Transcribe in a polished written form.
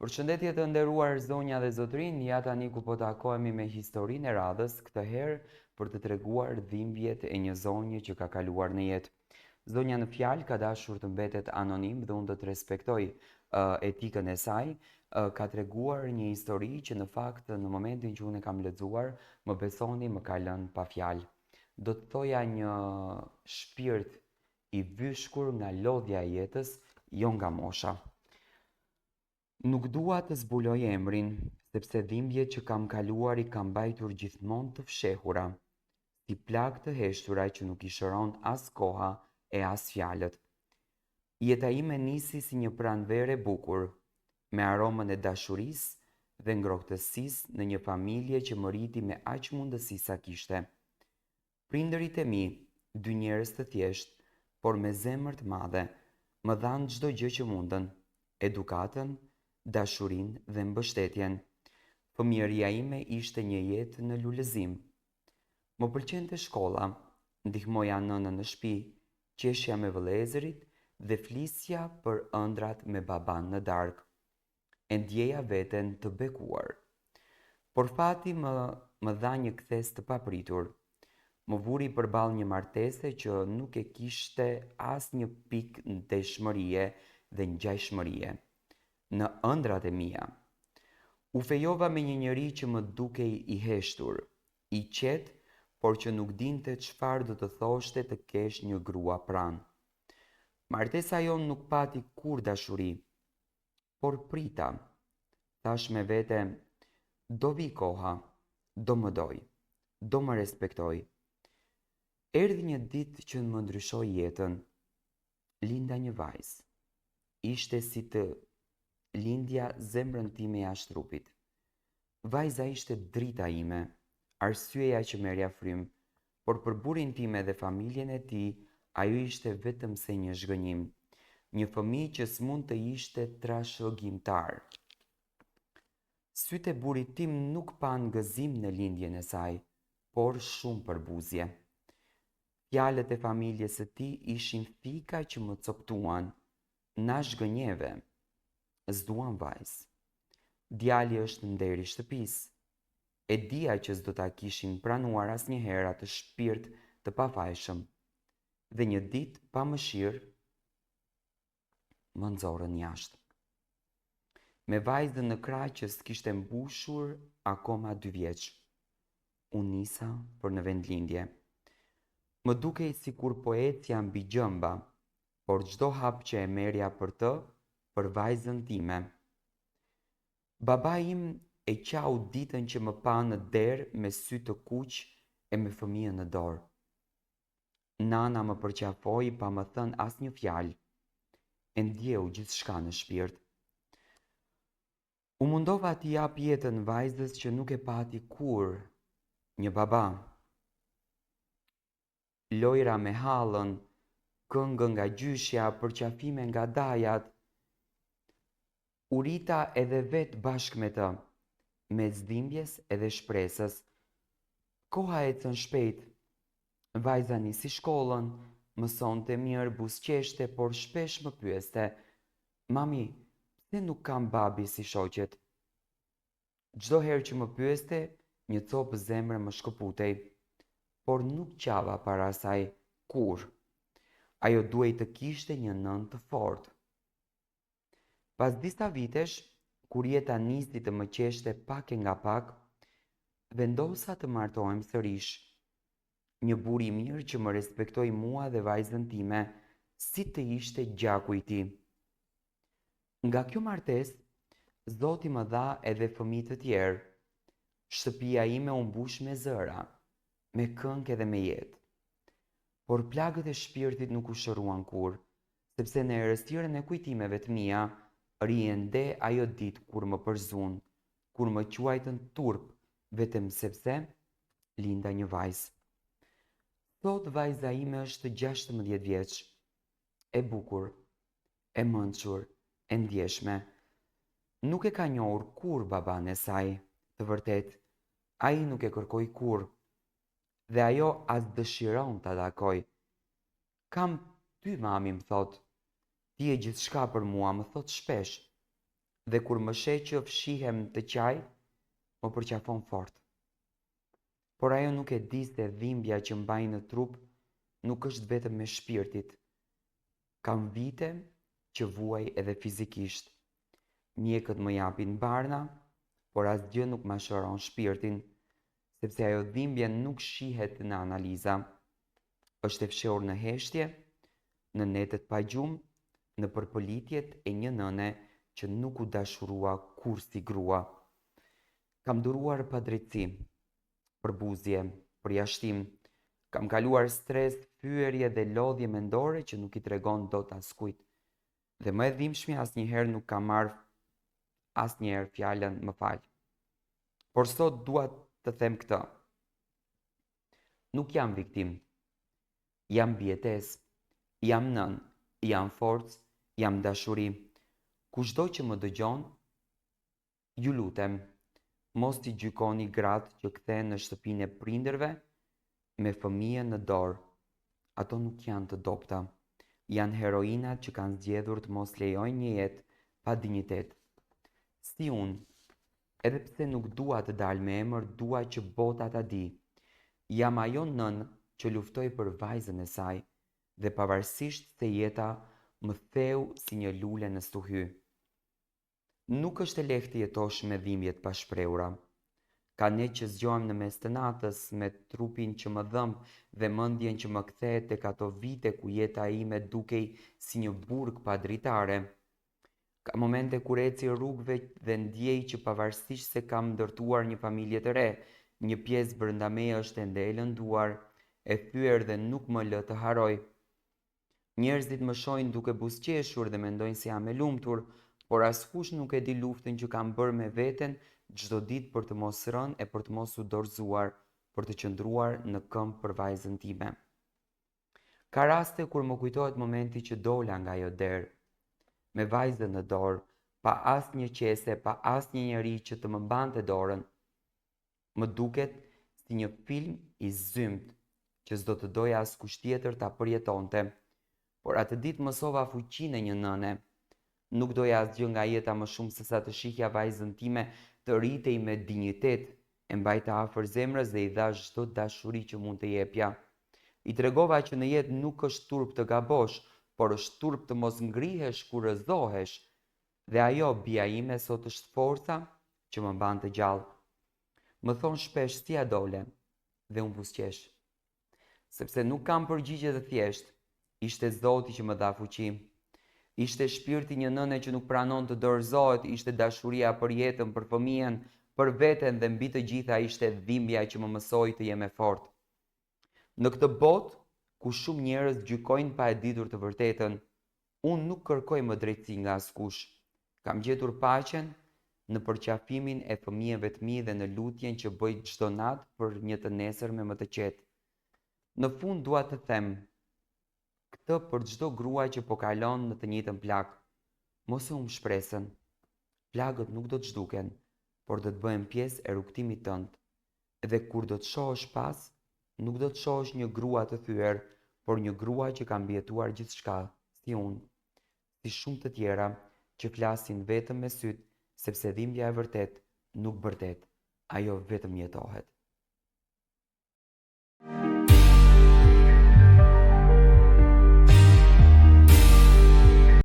Përshëndetje të nderuar zonja dhe zotrin, ja tani ku po takohemi me historinë e radhës, këtë herë për të treguar dhimbjet e një zonje që ka kaluar në jetë. Zonja në fjalë ka dashur të mbetet anonim dhe unë do të respektoj etikën e saj. Ka treguar një histori që në fakt në momentin që unë e kam lexuar, më besoni më ka lënë pa fjalë. Do të thoja një shpirt i vyshkur nga lodhja e jetës, jo nga mosha. Nuk dua të zbuloj emrin, sepse dhimbjet që kam kaluar i kam mbajtur gjithmonë të fshehura, si plagë të heshtura që nuk i shëron as koha e as fjalët. Jeta ime nisi si një pranverë e bukur, me aromën e dashurisë dhe ngrohtësisë në një familje që më rriti me aq mundësi sa kishte. Prindërit e mi, dy njerëz të thjeshtë, por me zemër të madhe, më dhanë çdo gjë që mundën, edukatën, dashurinë dhe mbështetjen. Fëmijëria ime ishte një jetë në lulëzim. Më pëlqente shkolla, ndihmoja nënën në shtëpi, qeshja me vëllezërit dhe flisja për ëndrat me baban në darkë. E ndjeja veten të bekuar. Por fati më dha një kthes të papritur. Më vuri përballë një martese që nuk e kishte asnjë pikë ndeshmërie dhe ngjajshmërie në ëndrat e mia. U fejova me një njeri që më dukej i heshtur, i qetë, por që nuk dinte çfarë do të thoshte të kesh një grua pranë. Martesa jon nuk pati kur dashuri, por prita. Thash me vete, do vi koha, do më doj, do më respektoj. Erdhi një ditë që më ndryshoi jetën. Linda një vajzë. Ishte si të lindja zemrën time jashtë trupit. Vajza ishte drita ime, arsyeja që merja frym, por për burrin time dhe familjen e tij, ajo ishte vetëm se një zhgënjim, një fëmijë që s'mund të ishte trashëgimtar. Sytë e burrit tim nuk pan gëzim në lindjen e saj, por shumë përbuzje. Fjalët e familjes së tij ishin fika që më coptuan, na zhgënjeve. S'duam vajzë. Djali është nderi shtëpisë. E dija që s'do ta kishin pranuar asnjëherë atë shpirt të pafajshëm. Dhe një ditë pa mëshirë më nxorën jashtë. Me vajzën në krah që s'kishte mbushur akoma 2 vjeç. Unë nisa për në vendlindje. Më dukej sikur po ecja mbi gjëmba, por çdo hap që e merja për të, për vajzën time. Baba im e qau ditën që më pa në derë me sy të kuq e me fëmijën në dorë. Nana më përqafoi pa më thënë asnjë fjalë. E ndjeu gjithçka në shpirt. U mundova t'i jap jetën vajzës që nuk e pati kur një baba. Lojra me hallën, këngë nga gjyshja, përqafime nga dajat. U rita edhe vetë bashkë me të, me dhimbjes edhe shpresës. Koha ecën shpejt. Vajza nisi shkollën, mësonte mirë, buzëqeshte, por shpesh më pyeste, mami, pse nuk kam babi si shoqet? Çdo herë që më pyeste, një copë zemre më shkëputej, por nuk qava para saj kur. Ajo duhej të kishte një nënë të fortë. Pas disa vitesh, kur jeta nisi të më qeshte pak e nga pak, vendosa të martohem sërish. Një burr i mirë që më respektoi mua dhe vajzën time, si të ishte gjaku i tij. Nga kjo martesë, Zoti më dha edhe fëmijë të tjerë. Shtëpia ime u mbush me zëra, me këngë edhe me jetë. Por plagët e shpirtit nuk u shëruan kur, sepse në errësirën e kujtimeve të mia, riende ajo ditë kur më përzun, kur më quajtën turp, vetëm sepse linda një vajzë. Sot vajza ime është 16 vjeç, e bukur, e mençur, e ndjeshme. Nuk e ka njohur kur baban e saj, të vërtet, ai nuk e kërkoi kur, dhe ajo as dëshiron ta takoj. Kam ty mami, më thot, ti e gjithçka për mua, më thot shpesh. dhe kur më sheh që fshihem të qaj, më përqafon fort. Por ajo nuk e di se dhimbja që mbaj në trup nuk është vetëm me shpirtit. Kam vite që vuaj edhe fizikisht. Mjekët më japin barna, por asgjë nuk ma shëron shpirtin, sepse ajo dhimbje nuk shihet në analiza. Është e fshehur në heshtje, në netet pa gjumë, në përpolitjet e një nëne që nuk u dashurua kur si grua. Kam duruar pa drejtësi, përbuzje, përjashtim, kam kaluar stres, fyerje dhe lodhje mendore që nuk i tregon dot askujt. Dhe më e dhimbshme, asnjëherë nuk kam marrë asnjëherë fjalën më fal. Por sot dua të them këtë. Nuk jam viktim. Jam bietes, jam nën, jam forcë, jam dashuri. Kushdo që më dëgjon, ju lutem, mos t'i gjykoni gratë që kthehen në shtëpinë e prindërve me fëmijë në dorë. Ato nuk janë të dobta. Janë heroinat që kanë zgjedhur të mos lejojnë një jetë pa dinjitet. Si unë, edhe pse nuk dua të dal me emër, dua që bota ta di. Jam ajo nën që luftoi për vajzën e saj dhe pavarësisht se jeta më theu si një lule në stuhy. Nuk është e lehtë të jetosh me dhimbjet pa shprehura. Ka ne që zgjohem në mes të natës me trupin që më dhëmb dhe mendjen që më kthehet tek ato vite ku jeta ime dukej si një burg pa dritare. Ka momente kur eci rrugëve dhe ndjej që pavarësisht se kam ndërtuar një familje të re, një pjesë brenda meje është ende e lënduar, e thyer dhe nuk më lë të haroj. Njerëzit më shohin duke buzëqeshur dhe mendojnë se jam e lumtur, por askush nuk e di luftën që kam bërë me veten çdo ditë për të mos rënë e për të mos u dorëzuar, për të qëndruar në këmbë për vajzën time. Ka raste kur më kujtohet momenti që dola nga ajo derë, me vajzën në dorë, pa asnjë qese, pa asnjë njeri që të më mbante dorën. Më duket si një film i zymt që s'do të doja askush tjetër ta përjetonte, por atë ditë mësova fuqinë e një nëne. Nuk doja asgjë nga jeta më shumë se sa të shihja vajzën time të rritej me dinjitet, e mbajta afër zemrës dhe i dhash çdo dashuri që mund të jepja. I tregova që në jetë nuk është turp të gabosh, por është turp të mos ngrihesh kur rëzohesh. Dhe ajo, bia ime, sot është forca që më mbante gjallë. Më thon shpesh si a dole, dhe unë buzëqesh. Sepse nuk kam përgjigje të thjesht, ishte Zoti që më dha fuqi. Ishte shpirti një nëne që nuk pranon të dorëzohet, ishte dashuria për jetën, për fëmijën, për veten dhe mbi të gjitha ishte dhimbja që më mësoi të jem e fortë. Në këtë botë, ku shumë njerëz gjykojnë pa e ditur të vërtetën, unë nuk kërkoj më drejtësi nga askush. Kam gjetur paqen në përqafimin e fëmijëve të mi dhe në lutjen që bëj çdo natë për një të nesërme më të qetë. Në fund dua të them këtë për çdo grua që po kalon në të njëjtën plagë. Mos e humb shpresën. Plagët nuk do të zhduken, por do të bëhen pjesë e rrugtimit tënd. Dhe kur do të shohësh pas, nuk do të shohësh një grua të thyer, por një grua që ka mbijetuar gjithçka, si unë, si shumë të tjera që flasin vetëm me syt, sepse dhimbja e vërtet nuk bërtet, ajo vetëm jetohet.